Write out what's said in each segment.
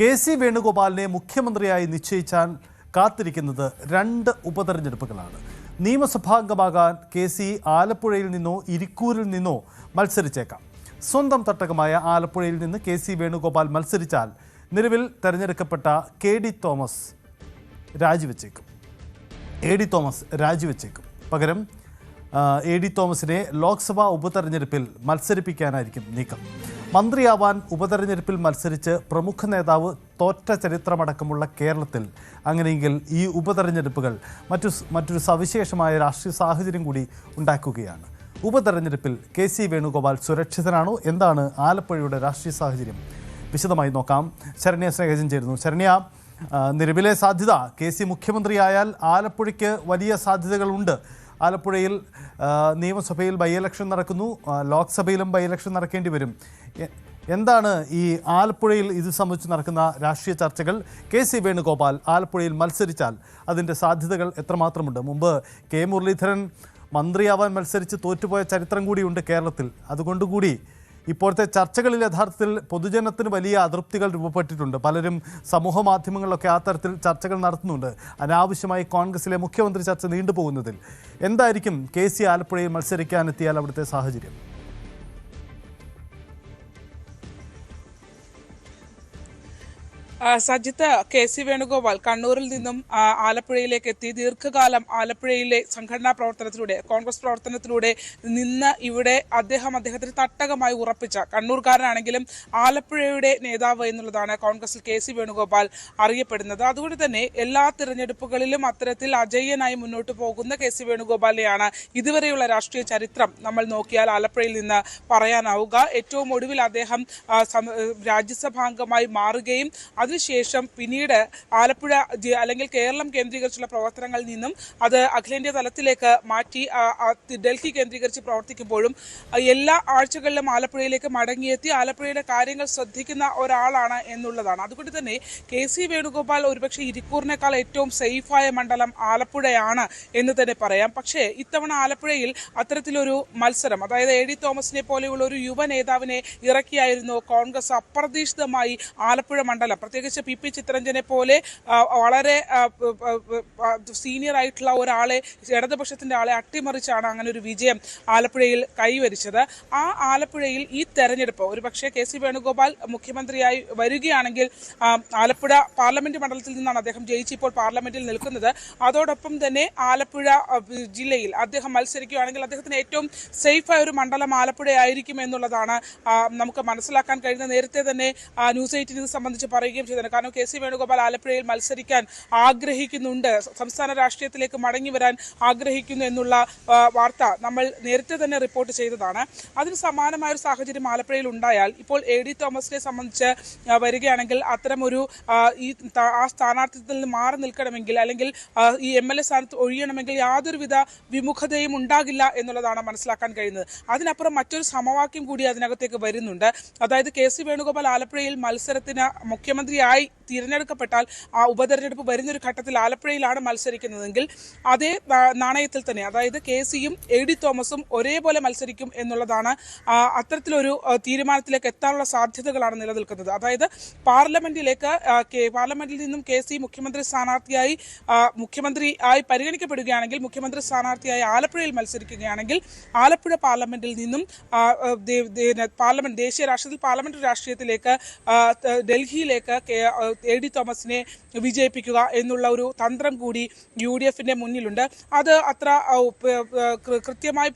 K C. വേണുഗോപാലിനെ മുഖ്യമന്ത്രിയായി നിശ്ചയിച്ചാൽ കാത്തിരിക്കുന്നത് 2 ഉപതെരഞ്ഞെടുപ്പുകളാണ്. നിയമസഭാംഗമാകാൻ K C. ആലപ്പുഴയിൽ നിന്നോ ഇരിക്കൂരിൽ നിന്നോ മത്സരിച്ചേക്കാം. സ്വന്തം തട്ടകമായ ആലപ്പുഴയിൽ നിന്ന് കെ.സി. വേണുഗോപാൽ മത്സരിച്ചാൽ നിലവിൽ തെരഞ്ഞെടുക്കപ്പെട്ട എ.ഡി. തോമസ് രാജിവെച്ചേക്കും. പകരം എ.ഡി. തോമസിനെ ലോക്സഭാ ഉപതെരഞ്ഞെടുപ്പിൽ മത്സരിപ്പിക്കാനായിരിക്കും നീക്കം. മന്ത്രിയാവാൻ ഉപതെരഞ്ഞെടുപ്പിൽ മത്സരിച്ച് പ്രമുഖ നേതാവ് തോറ്റ ചരിത്രമടക്കമുള്ള കേരളത്തിൽ അങ്ങനെയെങ്കിൽ ഈ ഉപതെരഞ്ഞെടുപ്പുകൾ മറ്റൊരു സവിശേഷമായ രാഷ്ട്രീയ സാഹചര്യം കൂടി ഉണ്ടാക്കുകയാണ്. ഉപതെരഞ്ഞെടുപ്പിൽ കെ.സി. വേണുഗോപാൽ സുരക്ഷിതനാണോ? എന്താണ് ആലപ്പുഴയുടെ രാഷ്ട്രീയ സാഹചര്യം? വിശദമായി നോക്കാം. ശരണ്യ സ്നേഹജൻ ചേരുന്നു. ശരണ്യ, നിലവിലെ സാധ്യത കെ.സി. മുഖ്യമന്ത്രിയായാൽ ആലപ്പുഴയ്ക്ക് വലിയ സാധ്യതകളുണ്ട്. ആലപ്പുഴയിൽ നിയമസഭയിൽ ബൈ ഇലക്ഷൻ നടക്കുന്നു, ലോക്സഭയിലും ബൈ ഇലക്ഷൻ നടക്കേണ്ടി വരും. എന്താണ് ഈ ആലപ്പുഴയിൽ ഇത് സംബന്ധിച്ച് നടക്കുന്ന രാഷ്ട്രീയ ചർച്ചകൾ? കെ.സി. വേണുഗോപാൽ ആലപ്പുഴയിൽ മത്സരിച്ചാൽ അതിൻ്റെ സാധ്യതകൾ എത്രമാത്രമുണ്ട്? മുമ്പ് കെ മുരളീധരൻ മന്ത്രിയാവാൻ മത്സരിച്ച് തോറ്റുപോയ ചരിത്രം കൂടിയുണ്ട് കേരളത്തിൽ. അതുകൊണ്ടുകൂടി ഇപ്പോഴത്തെ ചർച്ചകളിൽ യഥാർത്ഥത്തിൽ പൊതുജനത്തിന് വലിയ അതൃപ്തികൾ രൂപപ്പെട്ടിട്ടുണ്ട്. പലരും സമൂഹ മാധ്യമങ്ങളിലൊക്കെ ആ തരത്തിൽ ചർച്ചകൾ നടത്തുന്നുണ്ട്. അനാവശ്യമായി കോൺഗ്രസിലെ മുഖ്യമന്ത്രി ചർച്ച നീണ്ടുപോകുന്നതിൽ എന്തായിരിക്കും കെ.സി. ആലപ്പുഴയിൽ മത്സരിക്കാനെത്തിയാൽ അവിടുത്തെ സാഹചര്യം? സജിത്ത്, കെ.സി. വേണുഗോപാൽ കണ്ണൂരിൽ നിന്നും ആലപ്പുഴയിലേക്ക് എത്തി ദീർഘകാലം ആലപ്പുഴയിലെ സംഘടനാ പ്രവർത്തനത്തിലൂടെ, കോൺഗ്രസ് പ്രവർത്തനത്തിലൂടെ നിന്ന് ഇവിടെ അദ്ദേഹത്തിന് തട്ടകമായി ഉറപ്പിച്ച കണ്ണൂർക്കാരനാണെങ്കിലും ആലപ്പുഴയുടെ നേതാവ് എന്നുള്ളതാണ് കോൺഗ്രസിൽ കെ.സി. വേണുഗോപാൽ അറിയപ്പെടുന്നത്. അതുകൊണ്ട് തന്നെ എല്ലാ തിരഞ്ഞെടുപ്പുകളിലും അത്തരത്തിൽ അജയ്യനായി മുന്നോട്ട് പോകുന്ന കെ.സി. വേണുഗോപാലിനെയാണ് ഇതുവരെയുള്ള രാഷ്ട്രീയ ചരിത്രം നമ്മൾ നോക്കിയാൽ ആലപ്പുഴയിൽ നിന്ന് പറയാനാവുക. ഏറ്റവും ഒടുവിൽ അദ്ദേഹം രാജ്യസഭാംഗമായി മാറുകയും അതിനുശേഷം പിന്നീട് ആലപ്പുഴ അല്ലെങ്കിൽ കേരളം കേന്ദ്രീകരിച്ചുള്ള പ്രവർത്തനങ്ങളിൽ നിന്നും അത് അഖിലേന്ത്യാ തലത്തിലേക്ക് മാറ്റി ഡൽഹി കേന്ദ്രീകരിച്ച് പ്രവർത്തിക്കുമ്പോഴും എല്ലാ ആഴ്ചകളിലും ആലപ്പുഴയിലേക്ക് മടങ്ങിയെത്തി ആലപ്പുഴയുടെ കാര്യങ്ങൾ ശ്രദ്ധിക്കുന്ന ഒരാളാണ് എന്നുള്ളതാണ്. അതുകൊണ്ട് തന്നെ കെ.സി. വേണുഗോപാൽ ഒരുപക്ഷെ ഇരിക്കൂറിനേക്കാൾ ഏറ്റവും സേഫായ മണ്ഡലം ആലപ്പുഴയാണ് എന്ന് തന്നെ പറയാം. പക്ഷേ ഇത്തവണ ആലപ്പുഴയിൽ അത്തരത്തിലൊരു മത്സരം, അതായത് എ.ഡി. തോമസിനെ പോലെയുള്ള ഒരു യുവ നേതാവിനെ ഇറക്കിയായിരുന്നു കോൺഗ്രസ് അപ്രതീക്ഷിതമായി ആലപ്പുഴ മണ്ഡലം, പ്രത്യേകിച്ച് പി ചിത്തരഞ്ജനെ പോലെ വളരെ സീനിയർ ആയിട്ടുള്ള ഒരാളെ, ഇടതുപക്ഷത്തിന്റെ ആളെ അട്ടിമറിച്ചാണ് അങ്ങനെ ഒരു വിജയം ആലപ്പുഴയിൽ കൈവരിച്ചത്. ആ ആലപ്പുഴയിൽ ഈ തെരഞ്ഞെടുപ്പ് ഒരുപക്ഷെ കെ.സി. വേണുഗോപാൽ മുഖ്യമന്ത്രിയായി വരികയാണെങ്കിൽ ആലപ്പുഴ പാർലമെന്റ് മണ്ഡലത്തിൽ നിന്നാണ് അദ്ദേഹം ജയിച്ച് ഇപ്പോൾ പാർലമെന്റിൽ നിൽക്കുന്നത്. അതോടൊപ്പം തന്നെ ആലപ്പുഴ ജില്ലയിൽ അദ്ദേഹം മത്സരിക്കുകയാണെങ്കിൽ അദ്ദേഹത്തിന് ഏറ്റവും സേഫായ ഒരു മണ്ഡലം ആലപ്പുഴയായിരിക്കും എന്നുള്ളതാണ് നമുക്ക് മനസ്സിലാക്കാൻ കഴിയുന്നത്. നേരത്തെ തന്നെ ന്യൂസ് 18 ഇത് സംബന്ധിച്ച് പറയുകയും ചെയ്തത്. കാരണം കെ.സി. വേണുഗോപാൽ ആലപ്പുഴയിൽ മത്സരിക്കാൻ ആഗ്രഹിക്കുന്നുണ്ട്, സംസ്ഥാന രാഷ്ട്രീയത്തിലേക്ക് മടങ്ങി വരാൻ ആഗ്രഹിക്കുന്നു എന്നുള്ള വാർത്ത നമ്മൾ നേരത്തെ തന്നെ റിപ്പോർട്ട് ചെയ്തതാണ്. അതിന് സമാനമായ ഒരു സാഹചര്യം ആലപ്പുഴയിൽ ഉണ്ടായാൽ ഇപ്പോൾ എ.ഡി. തോമസിനെ സംബന്ധിച്ച് വരികയാണെങ്കിൽ അത്തരമൊരു ആ സ്ഥാനാർത്ഥിത്വത്തിൽ നിന്ന് മാറി നിൽക്കണമെങ്കിൽ അല്ലെങ്കിൽ ഈ എം.എൽ.എ. സ്ഥാനത്ത് ഒഴിയണമെങ്കിൽ യാതൊരുവിധ വിമുഖതയും ഉണ്ടാകില്ല എന്നുള്ളതാണ് മനസ്സിലാക്കാൻ കഴിയുന്നത്. അതിനപ്പുറം മറ്റൊരു സമവാക്യം കൂടി അതിനകത്തേക്ക് വരുന്നുണ്ട്. അതായത് കെ.സി. വേണുഗോപാൽ ആലപ്പുഴയിൽ മത്സരത്തിന് മുഖ്യമന്ത്രിയായി തിരഞ്ഞെടുക്കപ്പെട്ടാൽ ആ ഉപതെരഞ്ഞെടുപ്പ് വരുന്നൊരു ഘട്ടത്തിൽ ആലപ്പുഴയിലാണ് മത്സരിക്കുന്നതെങ്കിൽ അതേ നാണയത്തിൽ തന്നെ, അതായത് കെ.സിയും എ.ഡി. തോമസും ഒരേപോലെ മത്സരിക്കും എന്നുള്ളതാണ്. അത്തരത്തിലൊരു തീരുമാനത്തിലേക്ക് എത്താനുള്ള സാധ്യതകളാണ് നിലനിൽക്കുന്നത്. അതായത് പാർലമെന്റിൽ നിന്നും കെ.സി മുഖ്യമന്ത്രിയായി പരിഗണിക്കപ്പെടുകയാണെങ്കിൽ, മുഖ്യമന്ത്രി സ്ഥാനാർത്ഥിയായി ആലപ്പുഴയിൽ മത്സരിക്കുകയാണെങ്കിൽ ആലപ്പുഴ പാർലമെന്റിൽ നിന്നും ദേശീയ രാഷ്ട്രീയത്തിൽ പാർലമെന്ററി രാഷ്ട്രീയത്തിലേക്ക് ഡൽഹിയിലേക്ക് എ.ഡി. തോമസിനെ വിജയിപ്പിക്കുക എന്നുള്ള ഒരു തന്ത്രം കൂടി യു.ഡി.എഫിന്റെ മുന്നിലുണ്ട്. അത് അത്ര കൃത്യമായി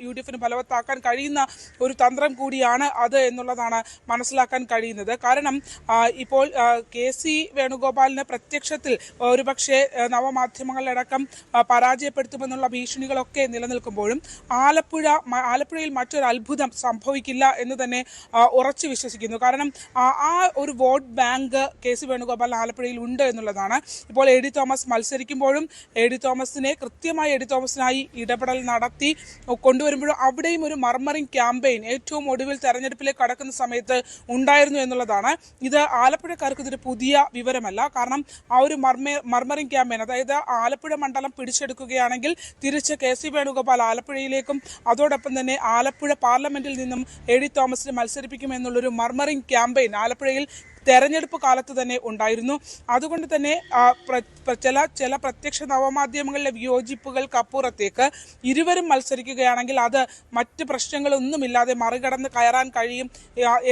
യു.ഡി.എഫിന് ഫലവത്താക്കാൻ കഴിയുന്ന ഒരു തന്ത്രം കൂടിയാണ് അത് എന്നുള്ളതാണ് മനസ്സിലാക്കാൻ കഴിയുന്നത്. കാരണം ഇപ്പോൾ കെ.സി. വേണുഗോപാലിന് പ്രത്യക്ഷത്തിൽ ഒരുപക്ഷെ നവമാധ്യമങ്ങളിലടക്കം പരാജയപ്പെടുത്തുമെന്നുള്ള ഭീഷണികളൊക്കെ നിലനിൽക്കുമ്പോഴും ആലപ്പുഴയിൽ മറ്റൊരു അത്ഭുതം സംഭവിക്കില്ല എന്ന് തന്നെ ഉറച്ചു വിശ്വസിക്കുന്നു. കാരണം ആ ഒരു വോട്ട് ബാങ്ക് കെ.സി. വേണുഗോപാൽ ആലപ്പുഴയിൽ ഉണ്ട് എന്നുള്ളതാണ്. ഇപ്പോൾ എ.ഡി. തോമസ് മത്സരിക്കുമ്പോഴും എ.ഡി. തോമസിനായി ഇടപെടൽ നടത്തി കൊണ്ടുവരുമ്പോഴും അവിടെയും ഒരു മർമറിംഗ് ക്യാമ്പയിൻ ഏറ്റവും ഒടുവിൽ തെരഞ്ഞെടുപ്പിലേക്ക് കടക്കുന്ന സമയത്ത് ഉണ്ടായിരുന്നു എന്നുള്ളതാണ്. ഇത് ആലപ്പുഴക്കാർക്ക് ഇതൊരു പുതിയ വിവരമല്ല. കാരണം ആ ഒരു മർമറിംഗ് ക്യാമ്പയിൻ, അതായത് ആലപ്പുഴ മണ്ഡലം പിടിച്ചെടുക്കുകയാണെങ്കിൽ തിരിച്ച് കെ.സി. വേണുഗോപാൽ ആലപ്പുഴയിലേക്കും അതോടൊപ്പം തന്നെ ആലപ്പുഴ പാർലമെന്റിൽ നിന്നും എ.ഡി. തോമസിനെ മത്സരിപ്പിക്കുമെന്നുള്ളൊരു മർമറിംഗ് ക്യാമ്പയിൻ ആലപ്പുഴയിൽ തെരഞ്ഞെടുപ്പ് കാലത്ത് തന്നെ ഉണ്ടായിരുന്നു. അതുകൊണ്ട് തന്നെ ചില പ്രത്യക്ഷ നവമാധ്യമങ്ങളിലെ വിയോജിപ്പുകൾക്ക് അപ്പുറത്തേക്ക് ഇരുവരും മത്സരിക്കുകയാണെങ്കിൽ അത് മറ്റ് പ്രശ്നങ്ങളൊന്നുമില്ലാതെ മറികടന്ന് കയറാൻ കഴിയും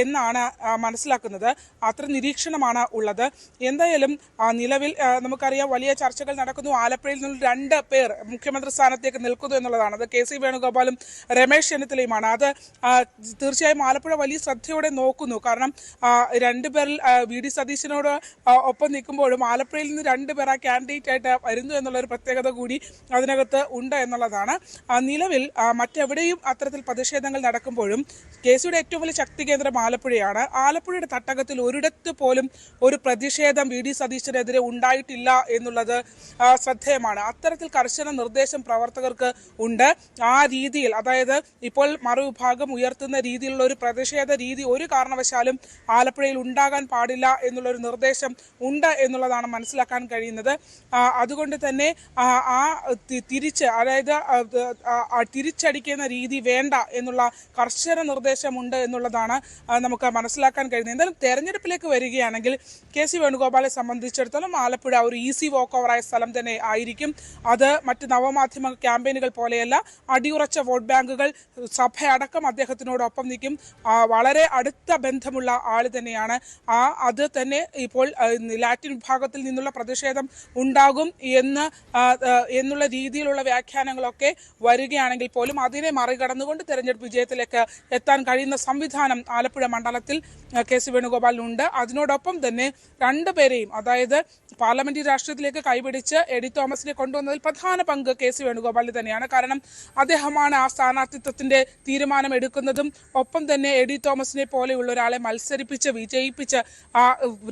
എന്നാണ് മനസ്സിലാക്കുന്നത്. അത്ര നിരീക്ഷണമാണ് ഉള്ളത്. എന്തായാലും നിലവിൽ നമുക്കറിയാം വലിയ ചർച്ചകൾ നടക്കുന്നു. ആലപ്പുഴയിൽ നിന്ന് 2 പേർ മുഖ്യമന്ത്രി സ്ഥാനത്തേക്ക് നിൽക്കുന്നു എന്നുള്ളതാണ്. അത് KC വേണുഗോപാലും രമേശ് ചെന്നിത്തലയുമാണ്. അത് തീർച്ചയായും ആലപ്പുഴ വലിയ ശ്രദ്ധയോടെ നോക്കുന്നു. കാരണം 2 പേരിൽ VD സതീശനോട് ഒപ്പം നിൽക്കുമ്പോഴും ആലപ്പുഴയിൽ നിന്ന് 2 പേർ ആ കാൻഡിഡേറ്റ് ആയിട്ട് വരുന്നു എന്നുള്ളൊരു പ്രത്യേകത കൂടി അതിനകത്ത് ഉണ്ട് എന്നുള്ളതാണ്. നിലവിൽ മറ്റെവിടെയും അത്തരത്തിൽ പ്രതിഷേധങ്ങൾ നടക്കുമ്പോഴും KCയുടെ ഏറ്റവും വലിയ ശക്തി കേന്ദ്രം ആലപ്പുഴയാണ്. ആലപ്പുഴയുടെ തട്ടകത്തിൽ ഒരിടത്ത് പോലും ഒരു പ്രതിഷേധം VD സതീശനെതിരെ ഉണ്ടായിട്ടില്ല എന്നുള്ളത് ശ്രദ്ധേയമാണ്. അത്തരത്തിൽ കർശന നിർദ്ദേശം പ്രവർത്തകർക്ക് ഉണ്ട്. ആ രീതിയിൽ, അതായത് ഇപ്പോൾ മറുവിഭാഗം ഉയർത്തുന്ന രീതിയിലുള്ള ഒരു പ്രതിഷേധ രീതി ഒരു കാരണവശാലും ആലപ്പുഴയിൽ ഉണ്ടാകാൻ പാടില്ല എന്നുള്ളൊരു നിർദ്ദേശം ഉണ്ട് എന്നുള്ളതാണ് മനസ്സിലാക്കാൻ കഴിയുന്നത്. അതുകൊണ്ട് തന്നെ തിരിച്ചടിക്കുന്ന രീതി വേണ്ട എന്നുള്ള കർശന നിർദ്ദേശമുണ്ട് എന്നുള്ളതാണ് നമുക്ക് മനസ്സിലാക്കാൻ കഴിയുന്നത്. എന്തായാലും തെരഞ്ഞെടുപ്പിലേക്ക് വരികയാണെങ്കിൽ KC വേണുഗോപാലെ സംബന്ധിച്ചിടത്തോളം ആലപ്പുഴ ഒരു ഈസി വോക്ക് ഓവറായ സ്ഥലം തന്നെ ആയിരിക്കും. അത് മറ്റ് നവമാധ്യമ ക്യാമ്പയിനുകൾ പോലെയല്ല. അടിയുറച്ച വോട്ട് ബാങ്കുകൾ, സഭയടക്കം അദ്ദേഹത്തിനോടൊപ്പം നിൽക്കും. വളരെ അടുത്ത ബന്ധമുള്ള ആൾ തന്നെയാണ്. അത് തന്നെ ഇപ്പോൾ ലാറ്റിൻ വിഭാഗത്തിൽ നിന്നുള്ള പ്രതിഷേധം ഉണ്ടാകും എന്നുള്ള രീതിയിലുള്ള വ്യാഖ്യാനങ്ങളൊക്കെ വരികയാണെങ്കിൽ പോലും അതിനെ മറികടന്നുകൊണ്ട് തെരഞ്ഞെടുപ്പ് വിജയത്തിലേക്ക് എത്താൻ കഴിയുന്ന സംവിധാനം ആലപ്പുഴ മണ്ഡലത്തിൽ KC വേണുഗോപാലിനുണ്ട്. അതിനോടൊപ്പം തന്നെ 2 പേരെയും, അതായത് പാർലമെന്ററി രാഷ്ട്രീയത്തിലേക്ക് കൈപിടിച്ച് എഡി തോമസിനെ കൊണ്ടുവന്നതിൽ പ്രധാന പങ്ക് KC വേണുഗോപാലിന് തന്നെയാണ്. കാരണം അദ്ദേഹമാണ് ആ സ്ഥാനാർത്ഥിത്വത്തിന്റെ തീരുമാനം എടുക്കുന്നതും ഒപ്പം തന്നെ എഡി തോമസിനെ പോലെയുള്ള ഒരാളെ മത്സരിപ്പിച്ച് വിജയിപ്പിച്ച്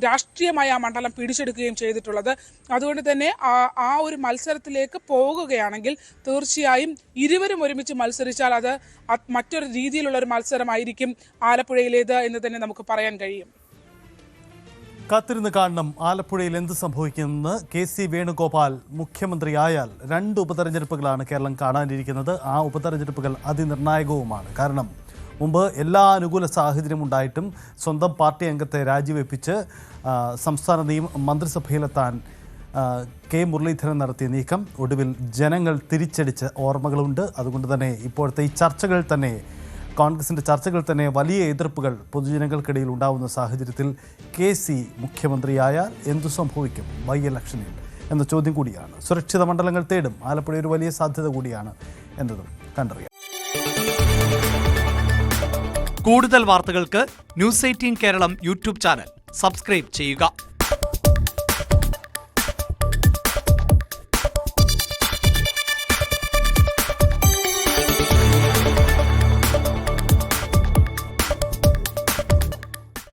രാഷ്ട്രീയമായ ആ മണ്ഡലം പിടിച്ചെടുക്കുകയും ചെയ്തിട്ടുള്ളത്. അതുകൊണ്ട് തന്നെ ആ ഒരു മത്സരത്തിലേക്ക് പോകുകയാണെങ്കിൽ തീർച്ചയായും ഇരുവരും ഒരുമിച്ച് മത്സരിച്ചാൽ അത് മറ്റൊരു രീതിയിലുള്ള ഒരു മത്സരമായിരിക്കും ആലപ്പുഴയിലേത് എന്ന് തന്നെ നമുക്ക് പറയാൻ കഴിയും. കാത്തിരുന്ന് കാണണം ആലപ്പുഴയിൽ എന്ത് സംഭവിക്കുമെന്ന്. KC വേണുഗോപാൽ മുഖ്യമന്ത്രിയായാൽ 2 ഉപതെരഞ്ഞെടുപ്പുകളാണ് കേരളം കാണാനിരിക്കുന്നത്. ആ ഉപതെരഞ്ഞെടുപ്പുകൾ അതിനിർണായകവുമാണ്. കാരണം മുമ്പ് എല്ലാ അനുകൂല സാഹചര്യം ഉണ്ടായിട്ടും സ്വന്തം പാർട്ടി അംഗത്തെ രാജിവെപ്പിച്ച് സംസ്ഥാന മന്ത്രിസഭയിലെത്താൻ K. മുരളീധരൻ നടത്തിയ നീക്കം ഒടുവിൽ ജനങ്ങൾ തിരിച്ചടിച്ച ഓർമ്മകളുണ്ട്. അതുകൊണ്ട് തന്നെ ഇപ്പോഴത്തെ ഈ ചർച്ചകൾ തന്നെ, കോൺഗ്രസിൻ്റെ ചർച്ചകൾ തന്നെ വലിയ എതിർപ്പുകൾ പൊതുജനങ്ങൾക്കിടയിൽ ഉണ്ടാവുന്ന സാഹചര്യത്തിൽ KC മുഖ്യമന്ത്രിയായാൽ എന്തു സംഭവിക്കും ബൈ ഇലക്ഷനിൽ എന്ന ചോദ്യം കൂടിയാണ്. സുരക്ഷിത മണ്ഡലങ്ങൾ തേടും ആലപ്പുഴ ഒരു വലിയ സാധ്യത കൂടിയാണ് എന്നതും കണ്ടറിയാം. കൂടുതൽ വാർത്തകൾക്ക് News 18 Keralam YouTube channel subscribe ചെയ്യുക.